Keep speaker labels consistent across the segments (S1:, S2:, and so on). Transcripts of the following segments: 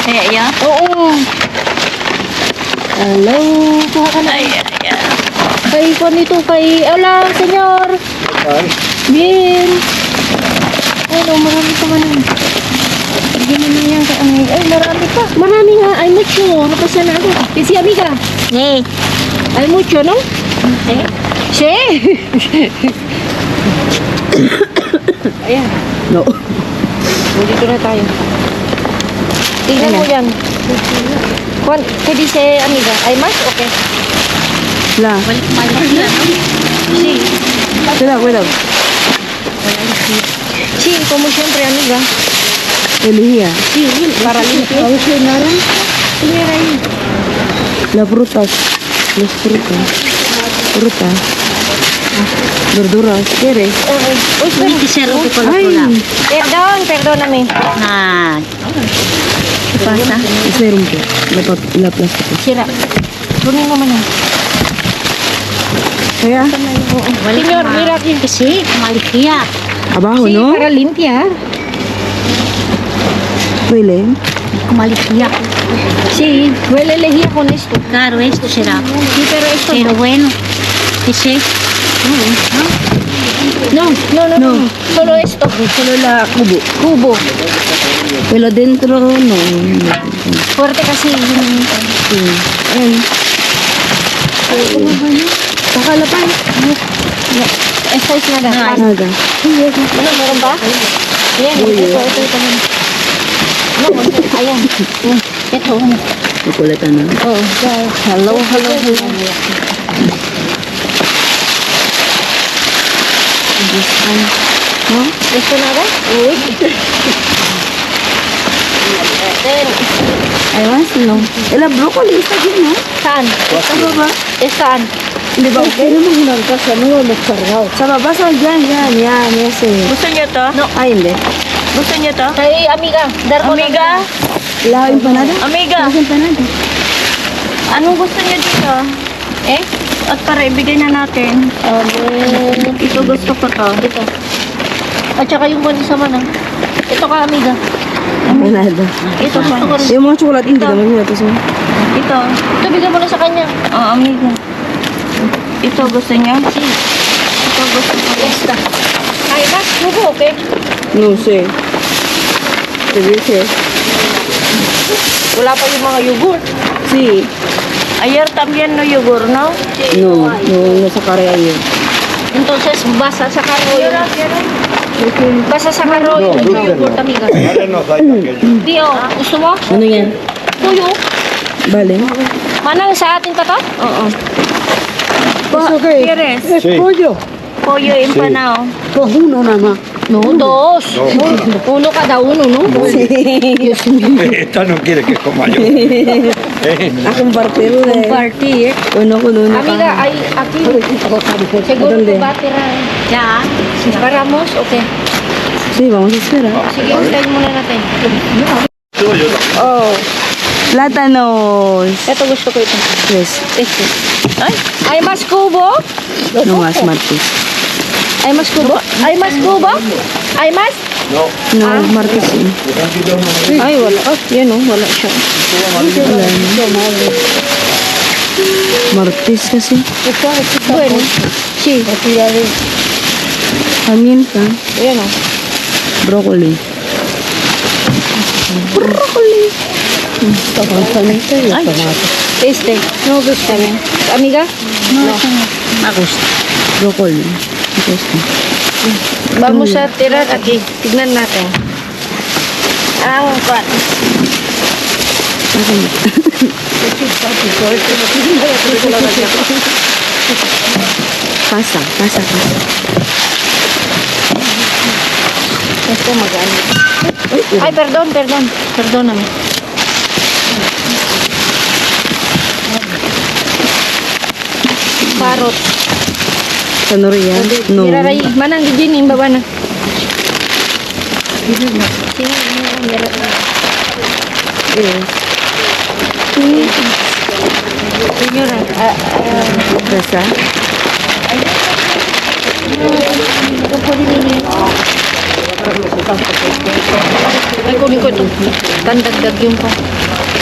S1: Ayan.
S2: Oo. Hello. Kuha ka na.
S1: Ayan.
S2: Kay ko nito kay... Ala, senyor. Bien. Ay, no, marami pa man. Bigyan mo na yan kay Amiga. Ay, marami pa. Marami nga. Ay, mucho. Napasya na ako. Si Amiga.
S1: Hey.
S2: Ay, mucho, no?
S1: Hey.
S2: Che. Ayan.
S3: No.
S2: O, dito na tayo. Tingnan mo yan. Kung pwede si Amiga. Ay, mas? Okay.
S3: La.
S1: Balik sila, no?
S2: Si.
S3: Cuidado.
S2: Si, como siempre, Amiga.
S3: Elegía.
S2: Si, para limpio.
S3: A ver si nada.
S2: Mira ahí.
S3: Las frutas. Las frutas. Fruta. Verduras. ¿Quieres?
S2: Uy,
S1: Uy, kisero ko pala
S3: Ay.
S1: pula.
S2: Perdóname.
S1: Ah. ¿Qué pasa?
S3: Ese rompe. La plástica.
S2: Sira. Kunin mo man yan.
S3: Kaya,
S2: Señor, mira aquí.
S1: Kasi, kumalikiya.
S3: abajo,
S2: Sí,
S3: ¿no?
S2: para limpiar.
S3: Huele.
S1: Kumalikiya.
S2: Sí, huele lejía con esto.
S1: Claro, esto será.
S2: Sí, pero esto
S1: Pero bueno. Kasi,
S2: no. No. Solo esto.
S3: Solo la cubo.
S2: Cubo.
S3: Pero dentro, no.
S2: Fuerte kasi.
S3: Sí. Ayan. Pakala pa.
S2: Esta es nada.
S3: Nada.
S2: Ano, meron ba? Ayan, ito. No, ayan. Ito.
S3: Chocolate na.
S2: Oh, hello.
S3: No?
S2: ¿Esto nada? Uy.
S3: Además, no. El brócoli está aquí, ¿no?
S2: Saan? Saan?
S3: Di ba? Queremos una casa, no hemos cargado. Sa babasa, yan, ese.
S1: gusto niyo to?
S2: No.
S3: Ay, hindi.
S1: Gusto niyo to?
S2: Kay Amiga. Darko
S1: Amiga?
S3: La empanada?
S1: Amiga,
S3: Las empanadas.
S1: anong gusto niyo dito?
S2: Eh?
S1: At para ibigay na natin. Ito gusto ko to.
S2: Ito. At saka yung kunin sa manang. Ito ka, Amiga.
S3: Empanada.
S2: Ito gusto ko rin.
S3: Yung mga chocolate, hindi naman yun. Ito.
S1: Ito.
S2: Ito, bigyan mo na sa kanya.
S1: Oh, amiga. Ito gusto niya? Ito gusto ko.
S2: Esta. Ay, mas, kubo, okay?
S3: No sé. Te dije.
S2: Wala pa yung mga yogurt.
S3: Sí.
S1: Ayer también no yogur, ¿no?
S3: No sacaré ayer.
S2: Entonces, basa sa karo. Basa sa karo yung yogurt, Amiga. Di, oh. Gusto mo?
S3: Ano yan?
S2: Tuyo.
S3: Vale.
S2: Manang sa atin pa to?
S1: Oo.
S3: Okay.
S1: ¿Quieres?
S4: Sí.
S1: Pollo empanado.
S3: Pues uno nada más.
S2: No, dos. Uno cada uno, ¿no?
S4: Esta no quiere que coma yo.
S3: A compartir de...
S2: Compartir.
S3: Bueno, con una
S2: Amiga, hay aquí. Seguro
S3: ¿Dónde?
S2: que va a tirar.
S1: Ya.
S2: Si paramos, okay.
S3: Sí, vamos a esperar.
S2: Sige, hintayin muna natin.
S3: Oh. Plátanos.
S2: Ito gusto ko ito.
S3: Tres.
S2: Este. Ay, mas kubo?
S3: No más martes.
S2: Ay, mas kubo? Ay, mas kubo? Ay, mas?
S3: No, martes sí.
S2: Ay, wala. Oh, yan oh, wala siya.
S3: Martes kasi.
S2: Bueno, sí.
S3: Pamienta.
S2: Yan oh.
S3: Brócoli.
S2: Este. No gusto mo. Amiga? No.
S1: Me gusta.
S3: Brócoli. Ito este.
S2: Vamos a tirar aquí. Tignan natin. Ang kwan.
S3: Pasa.
S2: Ito magano. Ay, perdón. Perdóname. Carrot.
S3: Sanoria. No.
S2: Iraray. Manang gijin yung baba na. Señora.
S3: Pasa.
S2: Ay, Kunin ko ito. Tandagdag yung pa.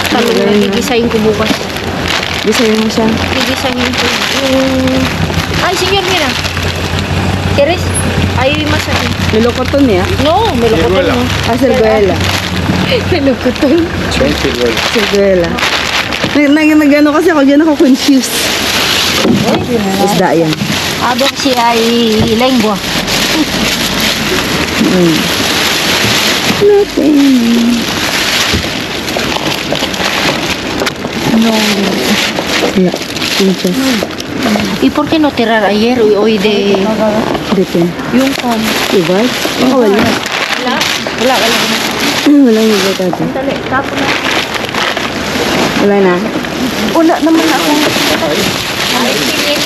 S2: Talong na gigisahin ko bukas.
S1: Gisayin mo siya.
S2: Gigisahin ko. Ay, senyor, mira. Teres? Ay, masarap.
S1: Melocoton niya.
S2: No, melocoton no.
S1: Ah, Serguela.
S2: Melocoton.
S1: Serguela. Nag-ano kasi ako dyan, ako confused. Isda yan.
S2: Abok si ay lengua. No.
S1: Yeah, pinches.
S2: ¿Y por qué no tirar ayer o hoy de
S1: Dito.
S2: yung com?
S1: Diba? Ako wala.
S2: Wala? Wala.
S1: Wala yung iba tayo.
S2: Dali, tapo na.
S1: Wala na.
S2: Wala naman ako. Ay, pilin.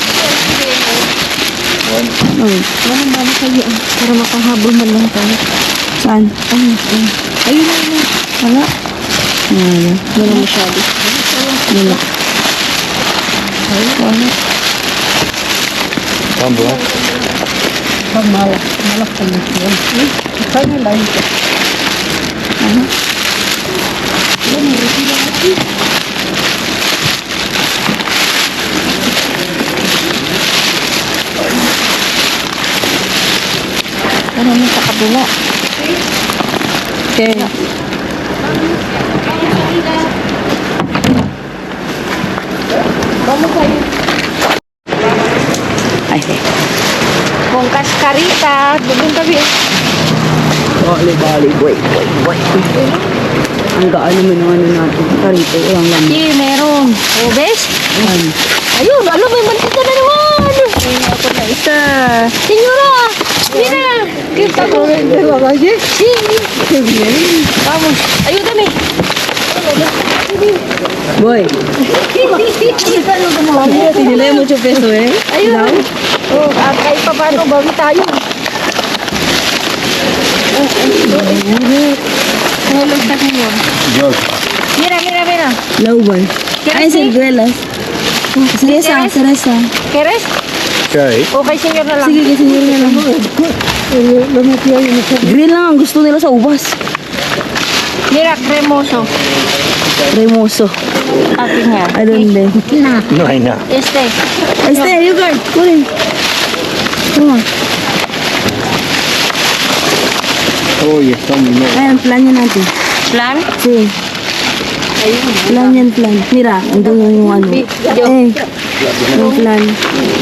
S2: Wala ba na kayo? Para makahabol man lang tayo.
S1: Saan?
S2: Ayun na.
S1: Wala. Wala.
S2: Wala masyado.
S1: Wala.
S4: Vamos lá.
S3: Malak ka na siya. Kaya lang.
S2: Ano mo sa kabila?
S1: Okay. Ay,
S2: Kung kaskarita, doon tabi.
S1: bali, boy. Ang gaan naman ng ano natin. Karito, walang laman.
S2: Hindi, meron. O, bes?
S1: Yan.
S2: Ayun, alam mo, may mantika na naman.
S1: Ako na isa.
S2: Senyora, mira. Kita ko. Sí. Vamos. Ayúdame.
S1: Boy. Tinilay mo 8 peso eh.
S2: Ayun. Oh, kahit pa paano, bawi tayo. Hulog na senyor.
S4: Dios.
S2: Mira.
S1: Lauban. Ay, Serguelas. Seresa.
S2: ¿Quieres?
S4: Okay.
S2: Okay, senyor na lang.
S1: Sige, sinyo na lang. Green lang ang gusto nila sa ubas.
S2: Mira, cremoso.
S1: Remoso.
S2: Akin yan.
S1: I don't know.
S4: No hay nada.
S2: Este.
S1: You guard. Kunin. Come on.
S4: Uy, está muy bien.
S1: Ayan, plan yan natin.
S2: Plan?
S1: Sí. Plan yan, plan. Mira, andun yung ano. Yung plan.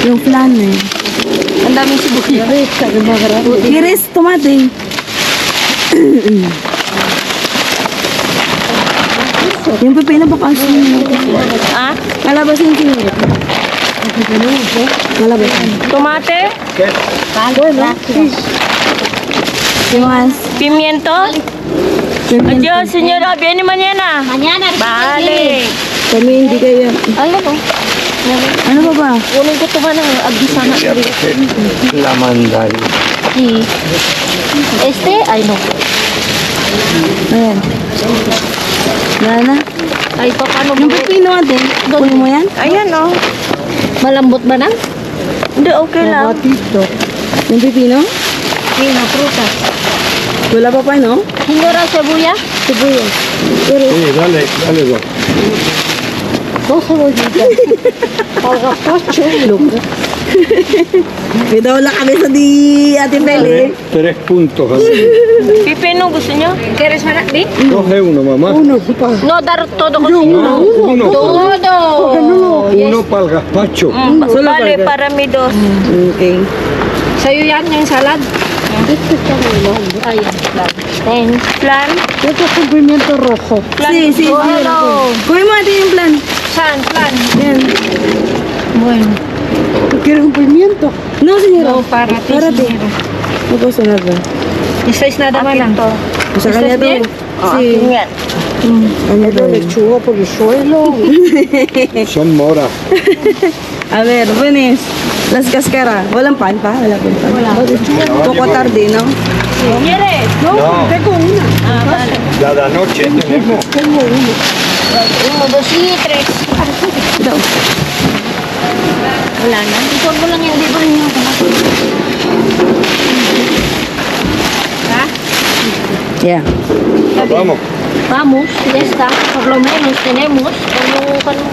S1: Yung plan eh.
S2: Ang daming sibuyas.
S1: Giris, tomate. Yung pipino pa kasi.
S2: Ah?
S1: Malabasin ko yun. Malabasin.
S2: Tomate?
S1: Mas.
S2: Pimiento? Adiós, señora. Viene mañana. Mañana. Vale.
S1: Kami hindi kayo.
S2: Ano po?
S1: Ano pa ba?
S2: Kunin ko ito ba ng agdisana?
S4: La mandarina.
S2: Sí. Este, ay no.
S1: Ayan. Wala na.
S2: Ay, paano
S1: Yung pipino natin, kunin mo yan?
S2: Ayan, oh. Malambot ba na?
S1: Hindi, okay lang. Yung pipino?
S2: Hindi na, prutas.
S1: Wala pa pa, no?
S2: Señora, cebuya?
S1: Sibuyo.
S4: Sí, dale, vos.
S2: Dos cebollitas. Pagapacho.
S1: May wala kami sa di Ate Pele.
S4: 3 puntos.
S2: Pipino, gusto nyo? ¿Quieres mana? Di?
S4: Coge uno, mamá.
S2: No, dar todo ko sino.
S4: Uno.
S2: Todo.
S4: Uno para el gazpacho.
S1: Solo
S2: Vale,
S1: burger.
S2: para mi dos.
S1: Okay.
S2: Sa'yo yan, yung salad. Ayan, plan. Thanks. Plan?
S3: Ito es un pimiento rojo.
S2: Plan.
S1: Sí, sí,
S2: Oh,
S1: sí.
S2: hello.
S1: Kunin mo natin yung plan.
S2: Saan? Plan?
S1: Yan.
S2: Bueno.
S3: ¿Quieres un pimiento?
S1: No, señora.
S2: No, para ti,
S1: Para ti.
S2: señora.
S1: No puedo sonar ba?
S2: Isa is nada man lang.
S1: Sa kanya to. Sí.
S2: Yan.
S1: Ano
S3: Ito
S1: to?
S3: lechuga por el suelo.
S4: Son moras.
S1: A ver, buenis. Las cascara. Walang pan pa? Wala pan pa? Wala. Poco tarde, no?
S2: ¿Quieres?
S4: No,
S3: Tengo una.
S2: Ah, vale.
S4: la de anoche tenemos.
S3: Tengo una.
S2: 1, 2, y 3.
S1: Ito.
S2: Wala na. Ito mo lang yung libre niyo. Ha?
S1: Yeah.
S4: Vamos.
S2: Vamos, fiesta. Por lo menos tenemos. Ano,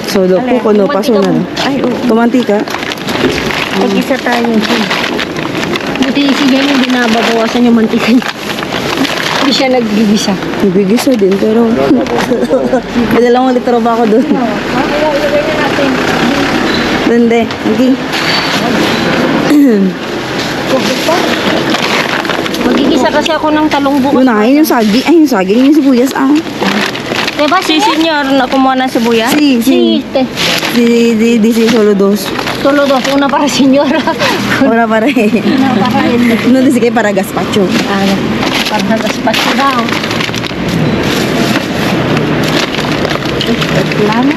S1: Solo po, kuno, paso na.
S2: Ay, oo.
S1: Tumantika.
S2: Mag-isa tayo. Buti si Jenny hindi nababawasan yung mantika niya. Hindi siya nagbibisa.
S1: Nabigisa din, pero... May dalawang litro ba ako doon?
S2: Kaya ilagay na natin.
S1: Hindi. Okay.
S2: Magigisa kasi ako ng talong bukas.
S1: Yun na, yun yung saging. Ay, yung saging, yung sibuyas. Ah.
S2: Diba, si senyor na kumuha ng sibuyas?
S1: Si. Si solo dos.
S2: Solo dos, una para senyora.
S1: Wala pa rin.
S2: Una para rin.
S1: No, di sige para gazpacho.
S2: Para gaspacho daw.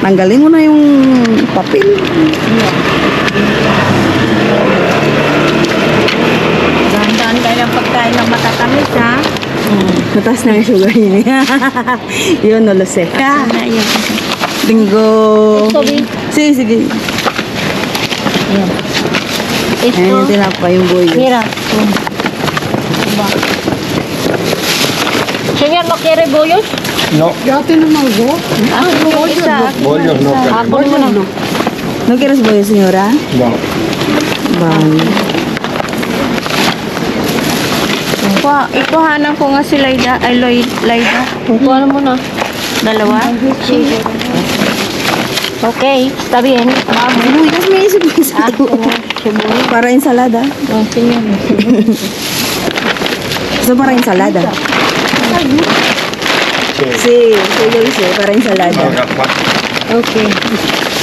S1: Tanggalin mo na yung papel.
S3: Dahan-dahan kayo ng pagkain ng matatamis, ha?
S1: Mataas na yung sugar niya. Yun, no, Lose.
S2: Na, yan.
S1: Bingo.
S2: Ito, babe.
S1: Sige, sige.
S2: Ayan.
S1: Ayan yung
S2: Ito.
S1: tinapay yung boy.
S2: Mira. Diba? Senyor, no quiere bollos?
S4: No,
S3: Dati naman go.
S2: Yung isa.
S4: bollos no.
S2: Hapon mo na.
S1: No quieres boy, señora?
S4: No.
S1: Vale.
S3: Ikuhanan ko nga si Laida. Ay, Laida.
S2: Kuha mo na.
S3: Dalawa.
S2: Sige. Okay, está bien. Vamos.
S1: Sibuyas, may sibuyas.
S2: Sibuyas.
S1: Para ensalada.
S2: Oh, senyor.
S1: Gusto para ensalada. Sí, sí, yo hice para ensalada.
S2: Okay.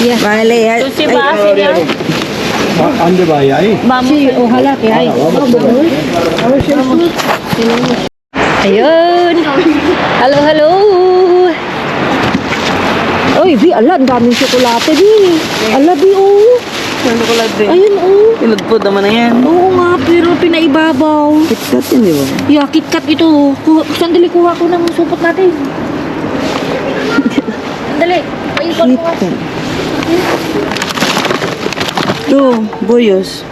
S2: Yeah.
S1: Vale, ay,
S2: Tú sí vas,
S1: ay,
S2: senyor.
S4: ¿Dónde vaya ahí?
S2: Vamos. Sí, ojalá que hay. Ayun. Hello, hello. Oy, Bi, ala, ang daming tsokolate, Bi. Ala, Bi, oh.
S1: Ano ko lang din?
S2: Ayun, oh.
S1: Pinudpud naman na yan.
S2: Oo nga, pero pinaibabaw.
S1: KitKat yun, di ba?
S2: Yeah, KitKat ito. Sandali, kuha ko ng supot natin. Sandali. Paikot mo.
S1: KitKat. Ito, boyos.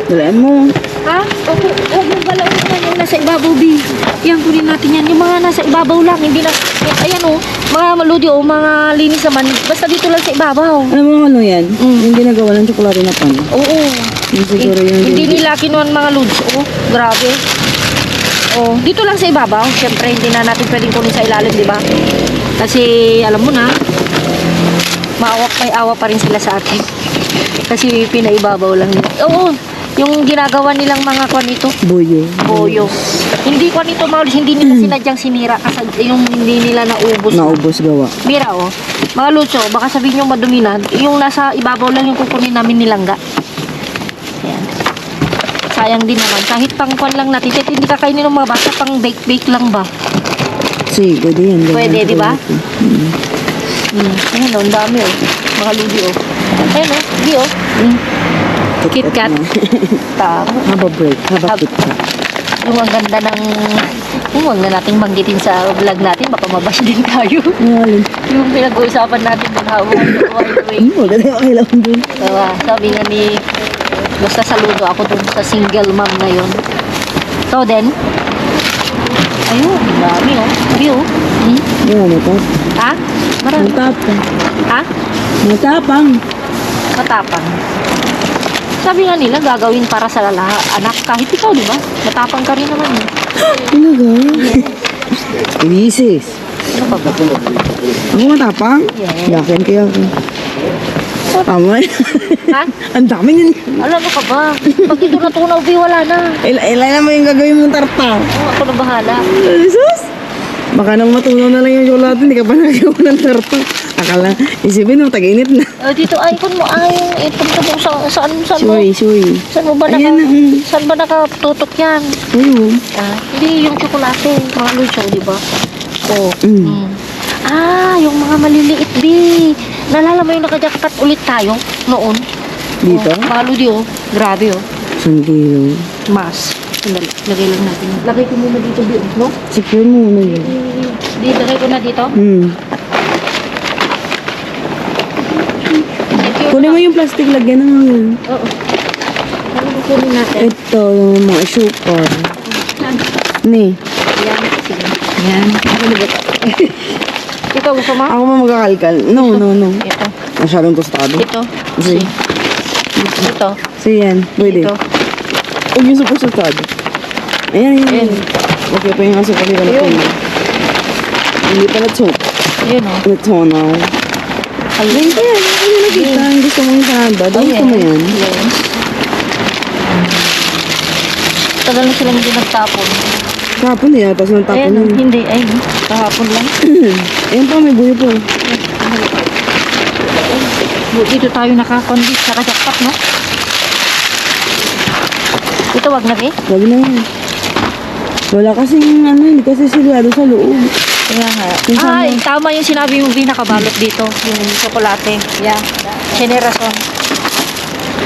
S1: Dalaan mo.
S2: Ha? Huwag mo balaon yan yung nasa ibabaw, Bi. Yan, kunin natin yan. Yung mga nasa ibabaw lang, hindi na... Ayan, oh. Mga maludi, oh. Mga linis naman. Basta dito lang sa ibabaw.
S1: Alam mo ano yan? Yung ginagawa ng tsokolate na pan.
S2: Oo.
S1: Yung siguro yung...
S2: Hindi nila kinuha mga loads. Oh, grabe. Oh, dito lang sa ibabaw. Siyempre, hindi na natin pwedeng kunin sa ilalim, di ba? Kasi, alam mo na, may awa pa rin sila sa atin. Kasi pinaibabaw lang nila. Oo, yung ginagawa nilang mga kwan ito,
S1: Boyo.
S2: boyo. Hindi kwan ito, Maulis, hindi nila sinadyang sinira kasi yung hindi nila naubos.
S1: Naubos gawa.
S2: Mira, oh. Mga lucho, baka sabihin nyo madumi na, yung nasa ibabaw lang yung kukunin namin nilangga. Ayan. Sayang din naman. Kahit pang kwan lang natin, kahit hindi kakainin ng mga bata, pang bake-bake lang ba?
S1: Si, pwede yan.
S2: Pwede, di ba? Ayan, oh, ang dami, oh. Mga ludi, oh. Ayan, oh. Di, oh. KitKat. Tama.
S1: Haba break. Haba KitKat.
S2: Yung ang ganda ng... Huwag na nating manggitin sa vlog natin, baka mabash din tayo.
S1: Ngayon.
S2: Yung pinag-uusapan natin ng hawak.
S1: Huwag na kailangan dun.
S2: Diba? Sabi nga ni... Basta saludo ako dun sa single mom na yun. So then... Ayun, dami oh. View.
S1: Yan, matapang.
S2: Ha? Marami.
S1: Matapang.
S2: Ha?
S1: Matapang.
S2: Matapang. Sabi nga nila, gagawin para sa anak. Kahit ikaw, di ba? Matapang ka rin naman eh.
S1: Talaga? Ibisis.
S2: Ano pa ba?
S1: Ako matapang?
S2: Yes.
S1: Yakin kaya ako. Tama.
S2: Ha?
S1: Ang dami yun.
S2: Alam mo ka ba? Pag ito natunaw, di wala na.
S1: Ilan mo yung gagawin mong tarta?
S2: Oh, ako na bahala.
S1: Jesus! Baka nang matunaw na lang yung chocolate, hindi ka pa nagawa ng tarta. Akala, isipin mo, tag-init na.
S2: Dito, icon mo, itong mo, saan mo?
S1: Sui.
S2: Saan mo ba
S1: Ayan na,
S2: saan ba nakatutok yan?
S1: Ayun.
S2: Hindi, yung tsokolate, mga lucho, di ba? Oh.
S1: Mm.
S2: Yung mga maliliit, di. Nalala mo yung nakajakat ulit tayo noon?
S1: Dito?
S2: Oh, mga ludi, oh. Grabe, oh.
S1: Sandilo.
S2: Mas. Sandali, lagay lang natin. Lagay ko muna dito, Bi, no?
S1: Secure mo na yun.
S2: Lagay ko na dito.
S1: Kunin mo yung plastic, lagyan ng hangin.
S2: Oo. Ano kukunin natin?
S1: Ito, yung mga sugar. Ni.
S2: Yan. Yan. Ikaw gusto mo?
S1: Ako mo magkakalkal. No.
S2: Ito.
S1: Masyadong tostado.
S2: Ito.
S1: Sige.
S2: Ito.
S1: So yan, pwede.
S2: Ito.
S1: Huwag yung super tostado. Ayan. Okay pa yung aso kasi ka na
S2: Ayun.
S1: Hindi pa na-choke.
S2: Yun o.
S1: Na-tonaw. Ayun pa yan. Ano nakita? Gusto mo yung sahaba? Gusto mo yan?
S2: Yes. Tagal na silang hindi nagtapon.
S1: Kahapon yan. Tapos nang tapon
S2: Ayan,
S1: yun.
S2: hindi. Ayun, kahapon lang.
S1: Ayan pa, may buyo po.
S2: Dito tayo nakakondis, nakajakpat, no? Ito, wag na rin.
S1: Wag na yan. Wala kasing ano, hindi kasi sigurado sa loob.
S2: Kaya nga. Ay, tama yung sinabi mo, nakabalot dito. Yung tsokolate. Yeah. Generason.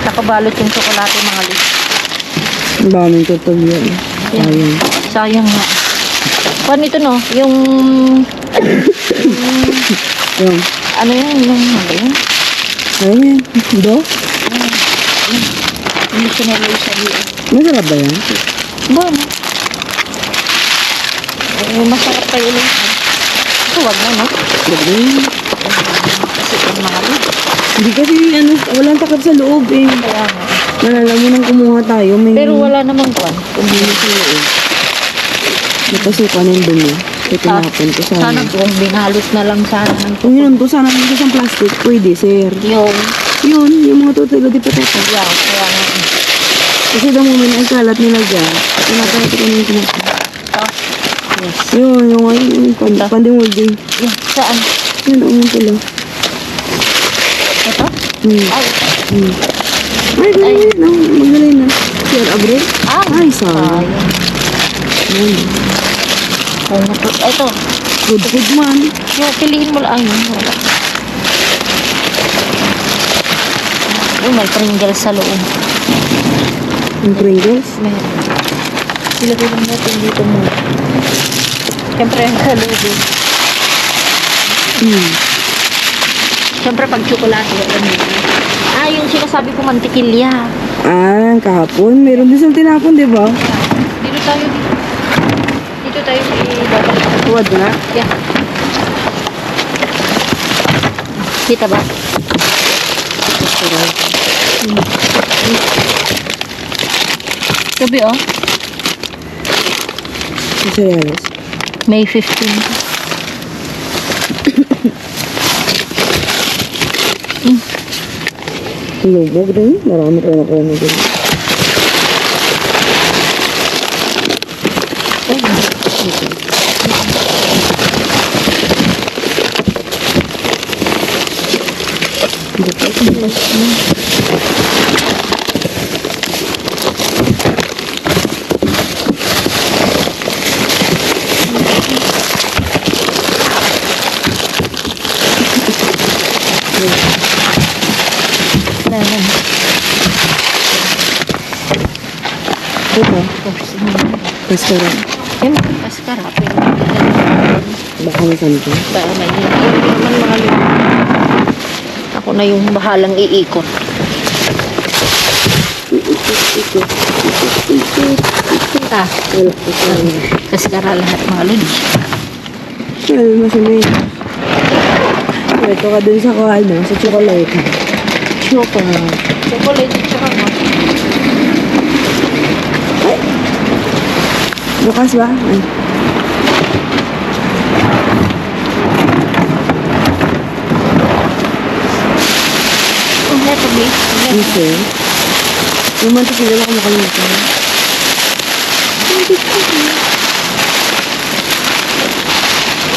S2: Nakabalot yung tsokolate, mga lis.
S1: Ang daming tutog yan. Sayang.
S2: Sayang nga. Paano ito, no? Yung...
S1: Yung.
S2: ano yun? Yung ano yun?
S1: Sayang yan. Do?
S2: Yung sinelo sa iyo.
S1: Masarap ba yan?
S2: Bueno. Masarap kayo ulit. Ito, wag na, no?
S1: Wag na yan.
S2: Kasi yung mga lis.
S1: Hindi kasi ano, walang takap sa loob eh.
S2: Kaya nga.
S1: Nalala mo nang kumuha tayo. May
S2: Pero wala namang kwan.
S1: kumuli sa loob. Napasukan yung dumi. Ito tinapon ko sana.
S2: Sana kung binalot na lang sana ng
S1: Kung yun ko sana nandito sa plastic, pwede sir.
S2: yung
S1: Yung mga tutulog di patata.
S2: yeah, kaya nga.
S1: Kasi the moment ang kalat nila dyan, tinapon ko yung tinapon.
S2: Ito. Yes.
S1: Yung pandimuldi.
S2: Yeah. Saan?
S1: Yun, umong pala.
S2: Ito?
S1: Hmm.
S2: Ay.
S1: Ay, magaling na. Sir, abre?
S2: Ah.
S1: Ay, sorry.
S2: Ito.
S1: Good man.
S2: Yung piliin mo lang. Ayun. Wala. Uy, may Pringles sa loob.
S1: Yung Pringles?
S2: Meron. Ilagay lang natin dito muna. Siyempre, sa loob. Siyempre, pag tsokolate, wala nila. Ah, yung sinasabi ko mantikilya.
S1: Ah, kahapon. Meron din sa tinapon, di ba?
S2: Dito tayo. Dito tayo sa ibabalik.
S1: Tuwad na.
S2: Yeah. Kita ba? Sabi oh,
S1: Isa yalas.
S2: May 15.
S1: Lubog din. Marami ko na kaya na din. Ito. Kaskara.
S2: Yan, paskara. Pero
S1: Baka masan ko.
S2: para may naman mga lupa. Ako na yung bahalang iikot. Ah,
S1: Wala ko sa amin.
S2: paskara lahat mga lodi.
S1: Well, masamay. Ito ka dun sa ano, sa chocolate. Chocolate.
S2: Chocolate tsaka nga.
S1: Bukas ba? Ay.
S2: Oh, neto, please.
S1: Okay. Yung mantikila lang ako makalimutan.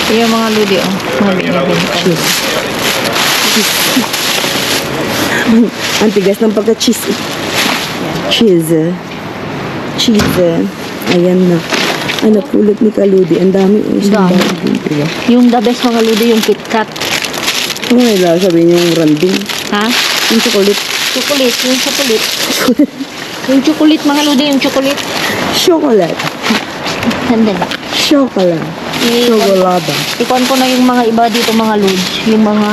S2: Yung mga lodi, oh. Mga binibenta.
S1: Cheese. Ang tigas ng pagka-cheese. Cheese. Cheese. Ayan na. Ay, napulot ni Kaludi. Ang dami.
S2: Dami.
S1: Diba?
S2: Yung the best mga lodi, yung KitKat.
S1: Ano nila sabihin yung randing?
S2: Ha?
S1: Yung chocolate.
S2: Chocolate, yung chocolate. Yung chocolate, mga lodi, yung chocolate.
S1: Chocolate.
S2: Sandala.
S1: Chocolate.
S2: I-
S1: Chocolate.
S2: Ikuan ko na yung mga iba dito, mga lodi. Yung mga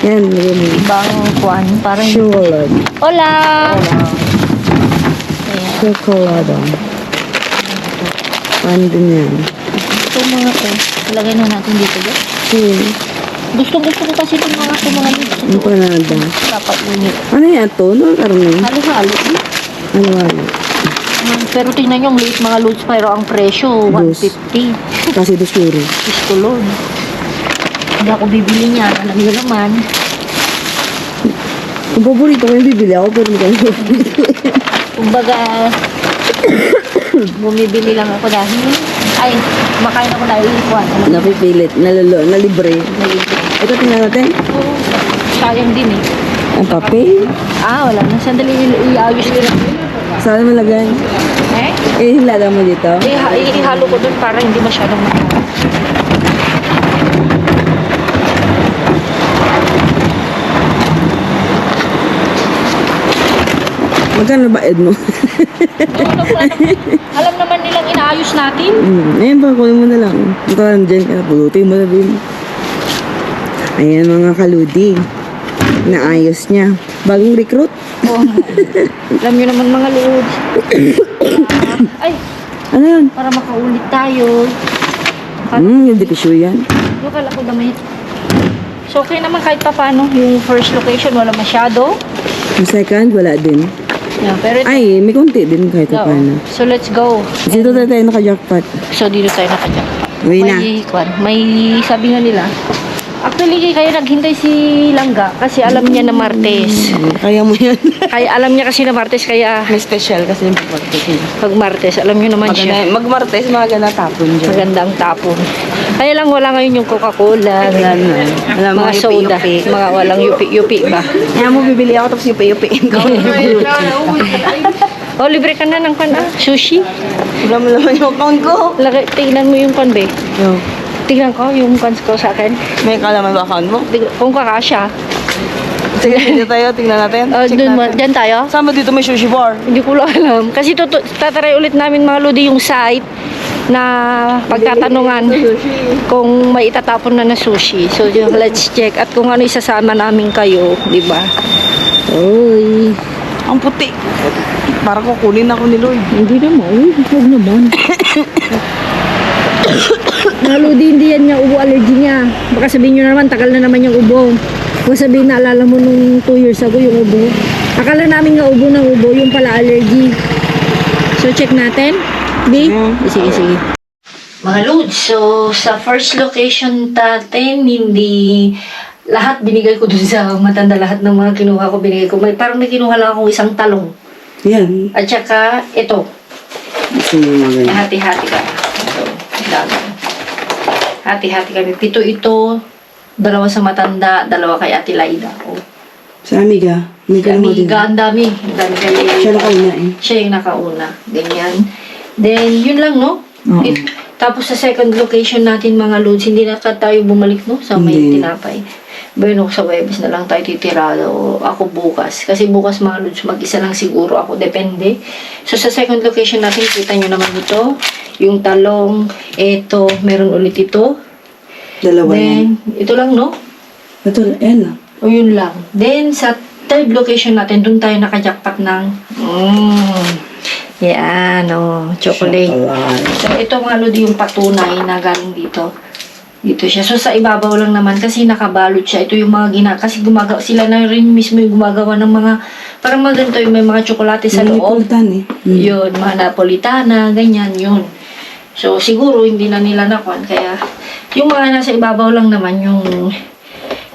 S1: Yan, yun.
S2: ibang kuan. Parang
S1: Chocolate.
S2: Hola! Ayan.
S1: Chocolate. Ano din yan?
S2: itong mga to. Ilagay na natin dito, guys. Gusto ko kasi itong mga Lods.
S1: Ang panada.
S2: Dapat unit.
S1: Ano yan to? Ano ang karne?
S2: Halo-halo.
S1: Ano?
S2: Pero tingnan nyo, ang liit mga Lods, pero ang presyo, 150.
S1: Kasi dosuro.
S2: Gusto Lord. Hindi ako bibili niyan. Alam nyo naman.
S1: Kung paborito ko yung bibili ako, pero hindi ko
S2: Kumbaga, bumibili lang ako dahil, makain ako dahil ikuan.
S1: napipilit, nalibre. Ito, tingnan natin.
S2: Sayang din eh.
S1: Ang papel.
S2: Wala na. Sandali i-ayos ko lang.
S1: Saan malagay? Hilada mo dito.
S2: Ihalo ko dun para hindi masyadong mahal.
S1: Magkano ba ed mo?
S2: Alam naman nilang inaayos natin.
S1: Ayan pa, kunin mo na lang. Ito lang dyan ka na, pulutin mo na din. Ayan mga kaludi. Naayos niya. Bagong recruit.
S2: Alam nyo naman mga Lods.
S1: Ano yun?
S2: Para makaulit tayo.
S1: Yung dipisyo yan.
S2: Kala ko damit. So okay naman kahit pa paano. Yung first location wala masyado.
S1: Yung second, wala din.
S2: Yeah, pero ito,
S1: Ay, may konti din kahit
S2: Oo.
S1: paano.
S2: So let's go.
S1: Dito na tayo naka-jackpot.
S2: So dito tayo nakajackpot.
S1: Uwi na.
S2: May sabi nga nila. Actually, kaya naghintay si Langga kasi alam niya na Martes.
S1: Kaya mo yan.
S2: Kaya alam niya kasi na Martes kaya
S1: May special kasi yung pagpagpagpag.
S2: pag Martes, alam niyo naman siya.
S1: Mag-martes, maganda tapon dyan.
S2: Magandang tapon. Kaya lang wala ngayon yung Coca-Cola,
S1: Wala na. Wala
S2: mga soda, mga walang yupi-yupi ba.
S1: Kaya mo bibili ako tapos yupi-yupiin ko.
S2: O, libre ka na ng sushi.
S1: Wala mo naman yung account ko.
S2: Tingnan mo yung be.
S1: Yo.
S2: Tingnan ko yung ko sa akin.
S1: May kalaman ba account mo?
S2: Kung kakasya.
S1: Sige, dito tayo. Tingnan natin. Check
S2: Dun,
S1: natin.
S2: dyan tayo.
S1: Saan ba dito may sushi bar?
S2: Hindi ko lang alam. Kasi tataray ulit namin mga Lodi yung site na pagtatanungan kung may itatapon na sushi. So, let's check. At kung ano isasama namin kayo, di ba? Oy.
S1: Ang puti. Parang kukunin ako ni Lloyd.
S2: Hindi naman. Huwag naman. Lodi, hindi yan niya ubo allergy niya. Baka sabihin nyo naman, tagal na naman yung ubo. Baka sabihin na alala mo nung 2 years ago yung ubo. Akala namin nga ubo ng ubo, yung pala allergy. So, check natin. Di? Sige. Mga Lods, so sa first location natin, hindi lahat binigay ko dun sa matanda, lahat ng mga kinuha ko binigay ko. Parang may kinuha lang akong isang talong.
S1: Yan.
S2: At saka, ito.
S1: Gusto mo mga ganyan.
S2: Hati-hati ka. Ito, dami. Hati-hati kami. 7 ito, 2 sa matanda, 2 kay Ate Laida. Oh.
S1: Sa Amiga. May
S2: Si
S1: kalaman din.
S2: Amiga, ang dami. Ang dami kay
S1: Siya nakauna eh.
S2: Siya yung nakauna. Ganyan. Then, yun lang, no?
S1: Oo.
S2: Tapos sa second location natin, mga Lods, hindi na tayo bumalik, no? Sa may
S1: Hindi.
S2: tinapay. Bueno, sa Webes na lang tayo titirado. O ako bukas. Kasi bukas, mga Lods, mag-isa lang siguro ako. Depende. So, sa second location natin, kita nyo naman ito. Yung talong. Ito, meron ulit ito.
S1: Dalawa yan.
S2: Then, ito lang, no?
S1: Ito, yan lang.
S2: O yun lang. Then, sa third location natin, dun tayo nakajakpat ng yan, chocolate. So, ito mga Lodi, yung patunay na galing dito. Dito siya. So, sa ibabaw lang naman kasi nakabalot siya. Ito yung mga kasi gumagawa, sila na rin mismo yung gumagawa ng mga, parang mga ganito, yung may mga tsokolate sa loob.
S1: Napolitan eh.
S2: Yun, mga Napolitana, ganyan, yun. So, siguro, hindi na nila nakuan. Kaya, yung mga nasa ibabaw lang naman,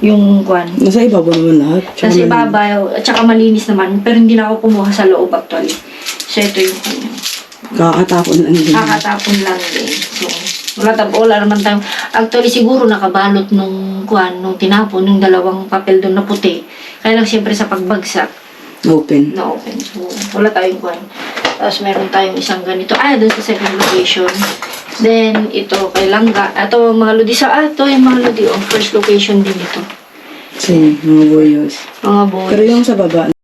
S2: yung kwan.
S1: Nasa ibabaw naman lahat. Tsaka
S2: Nasa
S1: malinis.
S2: ibabaw, at saka malinis naman. Pero hindi na ako kumuha sa loob actually. So, ito yung kanya.
S1: Kakatapon lang din.
S2: Kakatapon lang din. So, wala naman tayong, actually siguro nakabalot nung kwan, nung tinapon, nung 2 papel doon na puti. Kaya lang siyempre sa pagbagsak,
S1: Open.
S2: na open. So, wala tayong kwan. Tapos meron tayong isang ganito. Doon sa second location. Then, ito kay Langga. Ito, mga Lodi. Ito yung mga Lodi. First location din ito.
S1: Sige, mga boyos.
S2: Mga boy.
S1: Pero yung sa baba,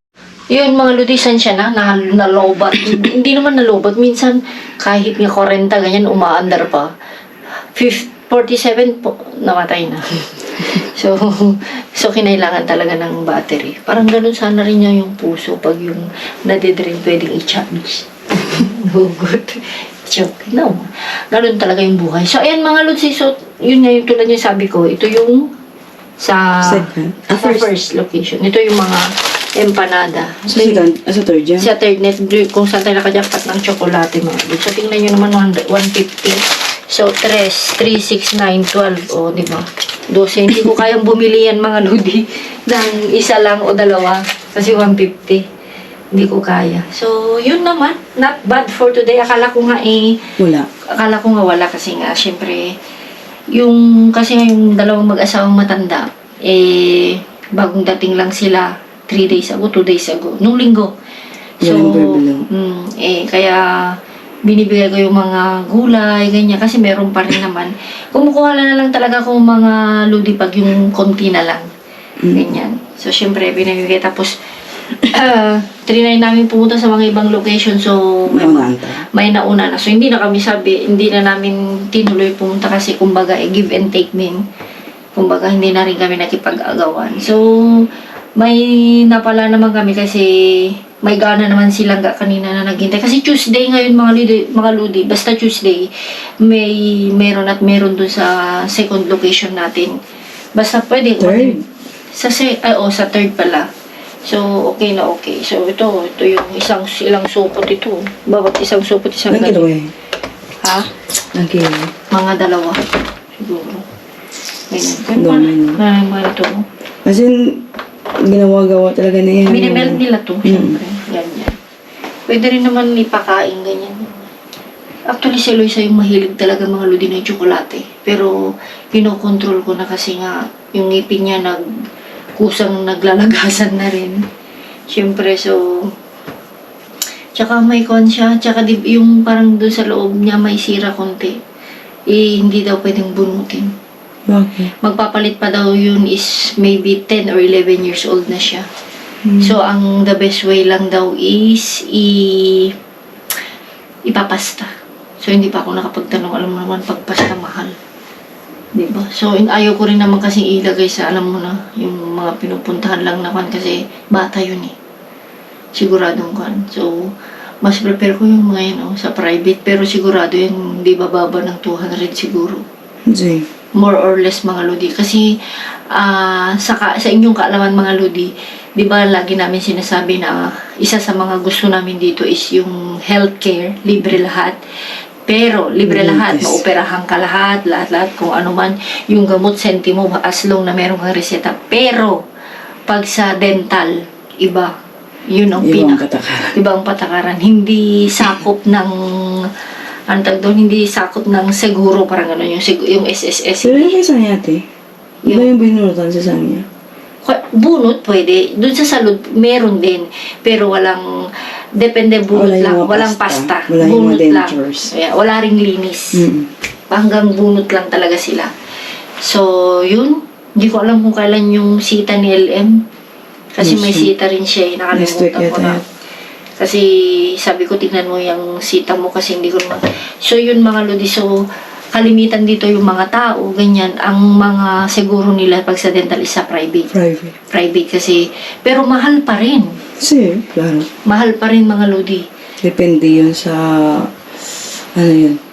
S2: Yun, mga Lodi, saan siya nalobat. Hindi naman nalobat. Minsan, kahit nga 40, ganyan, umaandar pa. 47 po, namatay na. So kinailangan talaga ng battery. Parang ganun sana rin niya yung puso pag yung nadidrain pwedeng i-charge. No good. Joke. No. Ganun talaga yung buhay. So, ayan mga Lutsi. So, yun nga yung tulad yung sabi ko. Ito yung sa
S1: Second.
S2: sa first location. Ito yung mga empanada.
S1: Sa second, sa third yan.
S2: Sa third net, kung saan tayo nakajapat ng tsokolate mga Lutsi. So, tingnan nyo naman 150. So, 3, 6, 9, 12. O, di ba? 12. Hindi ko kayang bumili yan mga Ludi ng isa lang o dalawa. Kasi 150. Hindi ko kaya. So, yun naman. Not bad for today. Akala ko nga wala kasi nga, syempre, kasi nga yung dalawang mag-asawang matanda, bagong dating lang sila 3 days ago, 2 days ago, nung linggo. So, kaya binibigay ko yung mga gulay, ganyan, kasi meron pa rin naman. Kumukuha na lang talaga akong mga Ludi pag yung konti na lang. Ganyan. So, syempre, binibigay. Tapos, trinay namin pumunta sa mga ibang location. So, may nauna na. So, hindi na namin tinuloy pumunta kasi kumbaga, give and take din. Kumbaga, hindi na rin kami nakipag-agawan. So, may napala naman kami kasi may gana naman silang kanina na naghintay. Kasi Tuesday ngayon mga Ludi, basta Tuesday, meron dun sa second location natin. Basta pwede.
S1: Third?
S2: Sa third pala. So, okay na okay. So, ito yung ilang supot ito. Bawat isang supot, isang
S1: Ilang kilo eh?
S2: Ha?
S1: Ilang kilo?
S2: Mga 2. Siguro. Ganyan.
S1: Dami.
S2: Mga ito.
S1: As in, ginawa-gawa talaga na yan.
S2: Minimelt nila to, syempre. Ganyan. Pwede rin naman ipakain, ganyan. Actually, si Eloisa yung mahilig talaga mga Ludi na yung tsokolate. Pero, kinokontrol ko na kasi nga, yung ngipin niya kusang naglalagasan na rin. Siyempre, so, tsaka may kon siya, tsaka yung parang doon sa loob niya may sira konti. Hindi daw pwedeng bunutin.
S1: Bakit?
S2: Magpapalit pa daw yun is maybe 10 or 11 years old na siya. So, the best way lang daw is ipapasta. So, hindi pa ako nakapagtanong. Alam mo naman, pagpasta mahal. Diba? So, ayaw ko rin naman kasi ilagay sa, alam mo na, yung mga pinupuntahan lang naman kasi bata yun eh. Siguradong kan. So, mas prepare ko yung mga yan sa private. Pero sigurado yan, hindi bababa ng 200 siguro.
S1: Hindi.
S2: More or less mga Ludi. Kasi, sa inyong kaalaman mga Ludi, di ba lagi namin sinasabi na isa sa mga gusto namin dito is yung healthcare, libre lahat. Pero, libre lahat, maoperahan ka lahat, kung ano man, yung gamot, sentimo, as long na meron kang reseta. Pero, pag sa dental, iba. Yun ang ibang patakaran. Hindi sakop ng, hindi sakop ng seguro, parang gano'n, yung SSS.
S1: Pero yung isa niya, ate? Iba yung binunutan sa sanya?
S2: Bunot, pwede. Doon sa salud, meron din. Pero walang, depende bunot lang. Walang pasta.
S1: Wala yung
S2: bunot
S1: mga
S2: lang. Wala ring linis. Hanggang bunot lang talaga sila. So, yun. Hindi ko alam kung kailan yung sita ni LM. Kasi may sita rin siya. Nakalimutan ko na. Kasi sabi ko, tignan mo yung sita mo kasi hindi ko naman. So, yun mga Lodi. So, kalimitan dito yung mga tao, ganyan, ang mga seguro nila pag sa dental is sa private. Private kasi, pero mahal pa rin.
S1: Kasi, claro.
S2: Mahal pa rin mga Lodi.
S1: Depende yun sa,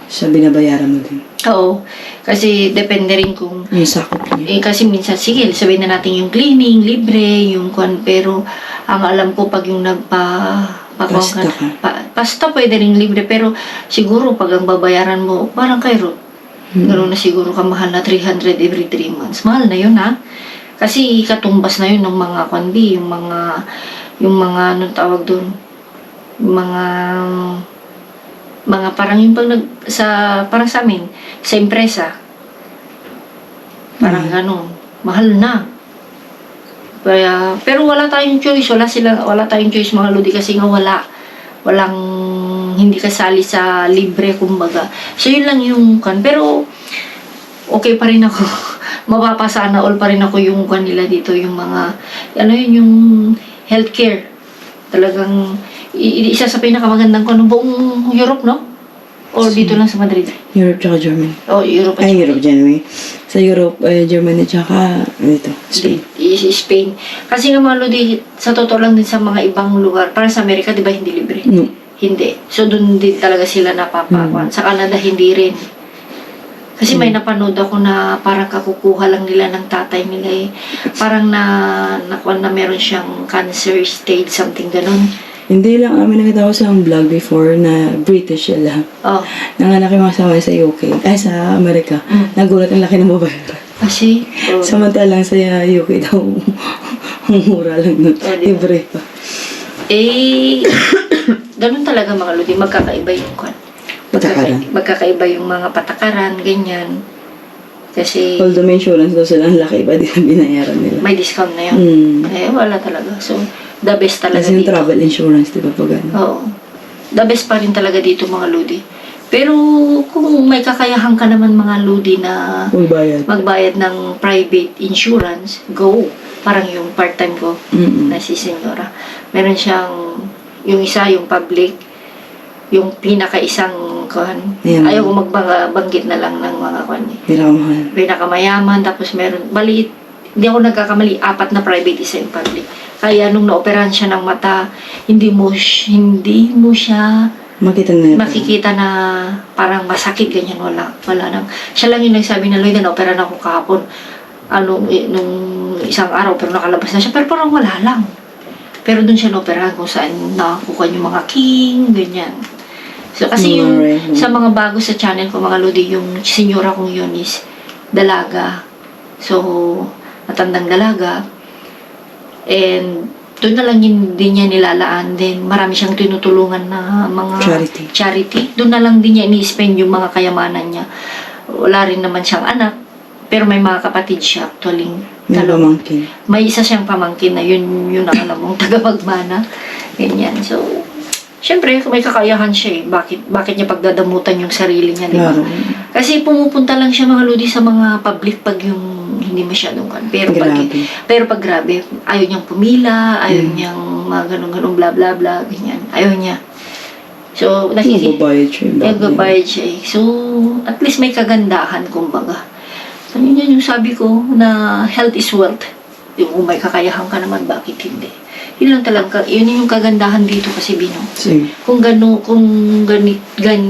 S1: sa binabayaran mo din.
S2: Oo, kasi depende rin kung,
S1: yung sakop niya.
S2: kasi minsan, sige, sabihin na natin yung cleaning, libre, yung pero ang alam ko pag yung pasta pwede rin libre, pero siguro pag ang babayaran mo, parang kay Ruth, gano'n na siguro ka mahal na 300 every 3 months. Mahal na yun, ha? Kasi katumbas na yun ng mga yung mga, anong tawag doon? Mga parang yung parang sa amin, sa impresa. Parang gano'n. Mahal na. Kaya, pero wala tayong choice. Wala tayong choice mga Lodi kasi nga walang hindi kasali sa libre kumbaga. So yun lang yung pero okay pa rin ako. Mapapasana all pa rin ako yung nila dito, yung mga yung healthcare. Talagang isa sa pinakamagandang buong Europe, no? O dito lang sa Madrid?
S1: Europe tsaka Germany.
S2: Europe at
S1: Europe, Germany. Sa Europe, Germany tsaka Spain.
S2: Spain. Kasi nga mga Lodi, sa totoo lang din sa mga ibang lugar, para sa Amerika, di ba hindi libre?
S1: No.
S2: hindi. So, doon din talaga sila napapakuan. Sa Canada, hindi rin. Kasi may napanood ako na parang kakukuha lang nila ng tatay nila eh. Parang nakuha na meron siyang cancer stage, something ganun.
S1: Hindi lang, nakita ko sa vlog before na British sila.
S2: Oh,
S1: Nanganak yung asawa sa UK, sa Amerika. Nagulat ang laki ng babae.
S2: kasi,
S1: Samantalang sa UK daw, mura lang nun.
S2: di ba?
S1: Libre pa.
S2: ganun talaga mga lodi, magkakaiba yung kwan.
S1: Patakaran.
S2: Magkakaiba yung mga patakaran, ganyan. Kasi,
S1: Although may insurance daw sila, ang laki ba din ang binayaran nila.
S2: may discount na yun. Wala talaga. So, the best talaga
S1: Kasi yung
S2: dito.
S1: travel insurance, di ba pag ano?
S2: Oo. The best pa rin talaga dito mga lodi. Pero, kung may kakayahan ka naman mga lodi na
S1: Magbayad.
S2: magbayad ng private insurance, go. Parang yung part-time ko na si Senyora. Meron siyang, yung isa, yung public, yung pinaka-isang kuhan.
S1: Ayan.
S2: Ayaw ko magbanggit na lang ng mga kuhan.
S1: Pinakamahal.
S2: Pinakamayaman, tapos meron, bali, hindi ako nagkakamali, 4 na private, isa yung public. Kaya nung naoperahan siya ng mata, hindi mo siya makikita na parang masakit, ganyan, wala nang. Siya lang yung nagsabi na, Lloyd, naoperahan ako kahapon. Nung isang araw, pero nakalabas na siya, pero parang wala lang. Pero dun siya naoperahan kung saan nakakuha yung mga king, ganyan. So, kasi yung sa mga bago sa channel ko, mga lodi, yung senyora kong yun is dalaga. So, matandang dalaga. And, doon na lang din niya nilalaan. Then, marami siyang tinutulungan na mga charity. Doon na lang din niya ini-spend yung mga kayamanan niya. Wala rin naman siyang anak. Pero may mga kapatid siya actually.
S1: May pamangkin.
S2: May isa siyang pamangkin na yun ang alam mong taga-Magmana. Ganyan. So, syempre, may kakayahan siya eh. Bakit niya pagdadamutan yung sarili niya, di ba?
S1: Claro.
S2: Kasi pumupunta lang siya mga lodi sa mga public pag yung hindi masyadong kan. Pero pag grabe, ayaw niyang pumila, ayaw niyang mga ganun-ganun, bla bla bla, ganyan. Ayaw niya. So, nagbabayad siya eh. So, at least may kagandahan, kumbaga. So, yun yung sabi ko na health is wealth. Yung may kakayahan ka naman, bakit hindi? Yun lang talaga, yun yung kagandahan dito kasi Bino. Kung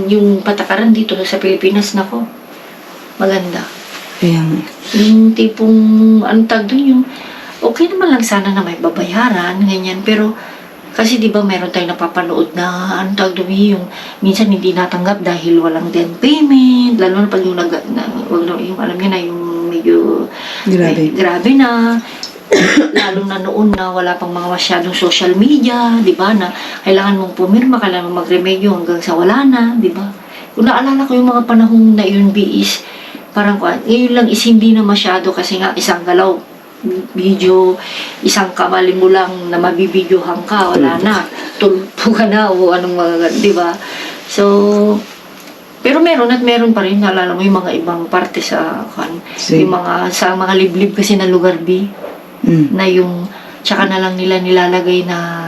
S2: yung patakaran dito sa Pilipinas, nako, maganda. Yung tipong, yung, okay naman lang sana na may babayaran, ganyan, pero, kasi di ba meron tayong napapanood na, yung, minsan hindi natanggap dahil walang down payment, lalo na pag yung yung alam niyo na, yung medyo, grabe na, lalo na noon na wala pang mga masyadong social media, di ba, na kailangan mong pumirma, kailangan mong magremedyo hanggang sa wala na, di ba? Kung naalala ko yung mga panahong na yun, is parang ngayon lang is hindi na masyado kasi nga isang galaw, video, isang kamali mo lang na mabibidyohan ka, wala na, tulpo ka na o anong mga, di ba? So, pero meron pa rin, naalala mo yung mga ibang parte sa yung sa mga liblib kasi na lugar na yung tsaka na lang nila nilalagay na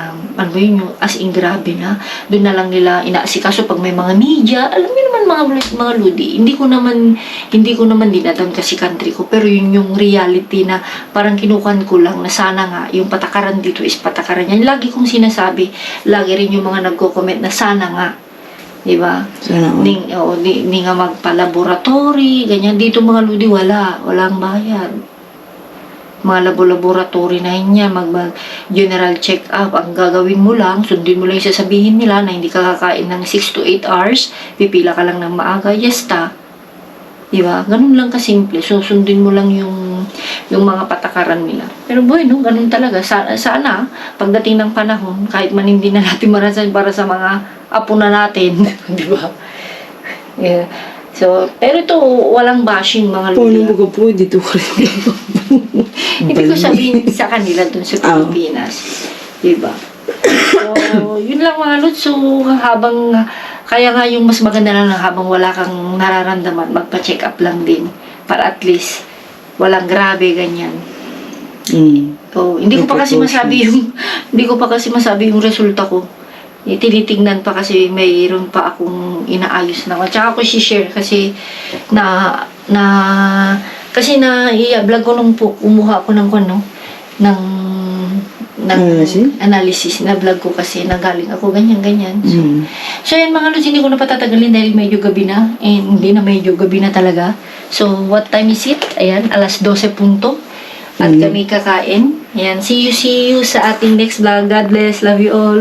S2: yung as in grabe na doon na lang nila inaasikaso pag may mga media, alam mo naman mga ludi, hindi ko naman dinadam kasi country ko, pero yun yung reality na parang kinukuhan ko lang na sana nga yung patakaran dito is patakaran yan. Lagi kong sinasabi, lagi rin yung mga nagko-comment na sana nga, di ba? Ni nga magpa-laboratory, ganyan. Dito mga ludi, walang bayad. Mga laboratory na yun yan, mag-general check-up, ang gagawin mo lang, sundin mo lang yung sasabihin nila na hindi ka kakain ng 6 to 8 hours, pipila ka lang ng maaga, yesta. Diba? Ganun lang kasimple. So, sundin mo lang yung mga patakaran nila. Pero bueno, ganun talaga. Sana, pagdating ng panahon, kahit man hindi na natin marasan para sa mga apo na natin, di ba? Yeah. So, pero ito, walang bashing mga luli.
S1: Paano po dito ko rin?
S2: Hindi ko sabihin sa kanila dun sa Pilipinas. Diba? So, yun lang mga lud. So, kaya nga yung mas maganda lang habang wala kang nararamdaman, magpa-check up lang din. Para at least, walang grabe, ganyan. So, hindi ko pa kasi masabi yung resulta ko. Tinitingnan pa kasi mayroon pa akong inaayos na. Tsaka ako share kasi i-vlog ko nung kumuha ako ng analysis na vlog ko kasi nagaling ako ganyan.
S1: Mm.
S2: So yan mga lods, hindi ko na patatagalin dahil medyo gabi na. And hindi na medyo gabi na talaga. So what time is it? Ayan, alas 12 punto. At kami kakain. Ayan, see you sa ating next vlog. God bless. Love you all.